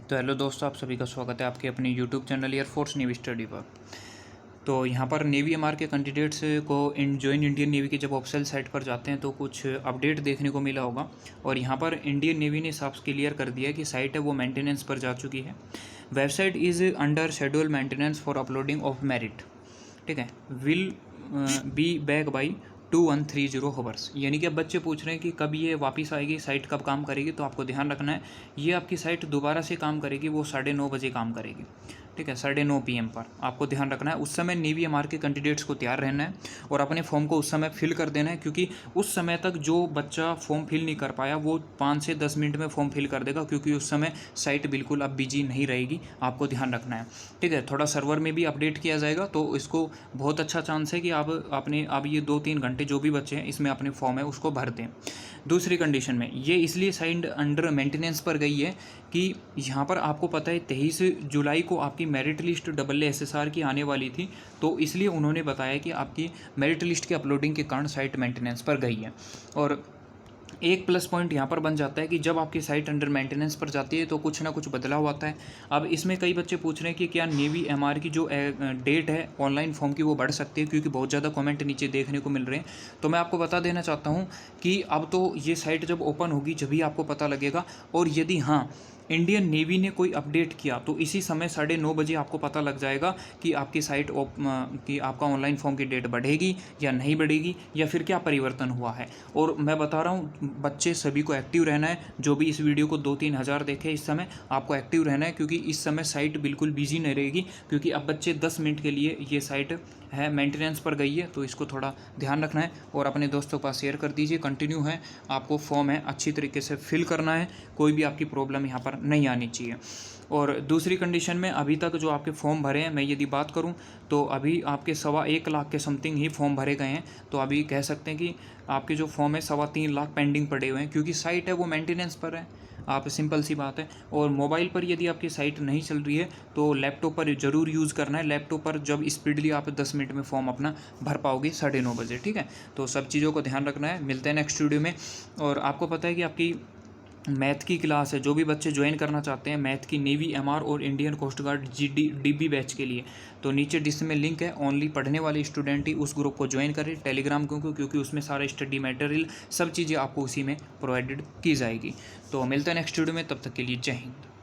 तो हेलो दोस्तों, आप सभी का स्वागत है आपके अपने YouTube channel air force navy study पर। तो यहाँ पर नेवी एमआर के कैंडिडेट्स को ज्वाइन इंडियन नेवी के जब ऑफिशियल साइट पर जाते हैं तो कुछ अपडेट देखने को मिला होगा। और यहाँ पर इंडियन नेवी ने साफ क्लियर कर दिया है कि साइट है वो मेंटेनेंस पर जा चुकी है। Website is under schedule maintenance for uploading of merit, ठीक है, will be back by 2130 hours. यानी कि अब बच्चे पूछ रहे हैं कि कब ये वापस आएगी, साइट कब काम करेगी। तो आपको ध्यान रखना है ये आपकी साइट दोबारा से काम करेगी, वो 9:30 बजे काम करेगी, ठीक है, 9:30 PM पर आपको ध्यान रखना है। उस समय नेवी एमआर के कैंडिडेट्स को तैयार रहना है और अपने फॉर्म को उस समय फिल कर देना है, क्योंकि उस समय तक जो बच्चा फॉर्म फिल नहीं कर पाया वो 5 से 10 मिनट में फॉर्म फिल कर देगा, क्योंकि उस समय साइट बिल्कुल अब बिजी नहीं रहेगी। आपको ध्यान रखना है, ठीक है। थोड़ा सर्वर में भी अपडेट किया जाएगा, तो इसको बहुत अच्छा चांस है कि आप अपने अब ये 2-3 घंटे जो भी बचे हैं इसमें अपने फॉर्म है उसको भर दें। दूसरी कंडीशन में ये इसलिए साइट अंडर मेंटेनेंस पर गई है कि यहाँ पर आपको पता है 23 जुलाई को आपकी मेरिट लिस्ट SSR की आने वाली थी, तो इसलिए उन्होंने बताया कि आपकी मेरिट लिस्ट की अपलोडिंग के कारण साइट मेंटेनेंस पर गई है। और एक प्लस पॉइंट यहाँ पर बन जाता है कि जब आपकी साइट अंडर मेंटेनेंस पर जाती है तो कुछ ना कुछ बदलाव आता है। अब इसमें कई बच्चे पूछ रहे हैं कि क्या नेवी एमआर की जो डेट है ऑनलाइन फॉर्म की वो बढ़ सकती है, क्योंकि बहुत ज़्यादा कमेंट नीचे देखने को मिल रहे हैं। तो मैं आपको बता देना चाहता हूँ कि अब तो ये साइट जब ओपन होगी जब भी आपको पता लगेगा। और यदि हाँ इंडियन नेवी ने कोई अपडेट किया तो इसी समय 9:30 बजे आपको पता लग जाएगा कि आपकी साइट कि आपका ऑनलाइन फॉर्म की डेट बढ़ेगी या नहीं बढ़ेगी, या फिर क्या परिवर्तन हुआ है। और मैं बता रहा हूँ बच्चे सभी को एक्टिव रहना है। जो भी इस वीडियो को 2-3 हज़ार देखे इस समय, आपको एक्टिव रहना है, क्योंकि इस समय साइट बिल्कुल बिजी नहीं रहेगी, क्योंकि अब बच्चे 10 मिनट के लिए ये साइट है मेंटेनेंस पर गई है। तो इसको थोड़ा ध्यान रखना है और अपने दोस्तों के पास शेयर कर दीजिए। कंटिन्यू है, आपको फॉर्म है अच्छी तरीके से फिल करना है, कोई भी आपकी प्रॉब्लम यहाँ पर नहीं आनी चाहिए। और दूसरी कंडीशन में अभी तक जो आपके फॉर्म भरे हैं, मैं यदि बात करूं तो अभी आपके 1.25 लाख के समथिंग ही फॉर्म भरे गए हैं। तो अभी कह सकते हैं कि आपके जो फॉर्म है 3.25 लाख पेंडिंग पड़े हुए हैं, क्योंकि साइट है वो मेंटेनेंस पर है। आप सिंपल सी बात है। और मोबाइल पर यदि आपकी साइट नहीं चल रही है तो लैपटॉप पर ज़रूर यूज़ करना है। लैपटॉप पर जब स्पीडली आप 10 मिनट में फॉर्म अपना भर पाओगे 9:30 बजे, ठीक है। तो सब चीज़ों को ध्यान रखना है। मिलते हैं नेक्स्ट वीडियो में। और आपको पता है कि आपकी मैथ की क्लास है, जो भी बच्चे ज्वाइन करना चाहते हैं मैथ की नेवी एमआर और Indian coast guard DB batch के लिए, तो नीचे डिस्क्रिप्शन में लिंक है। ओनली पढ़ने वाले स्टूडेंट ही उस ग्रुप को ज्वाइन करें टेलीग्राम को, क्योंकि उसमें सारा स्टडी मटेरियल सब चीज़ें आपको उसी में प्रोवाइडेड की जाएगी। तो मिलते हैं नेक्स्ट वीडियो में, तब तक के लिए जय हिंद।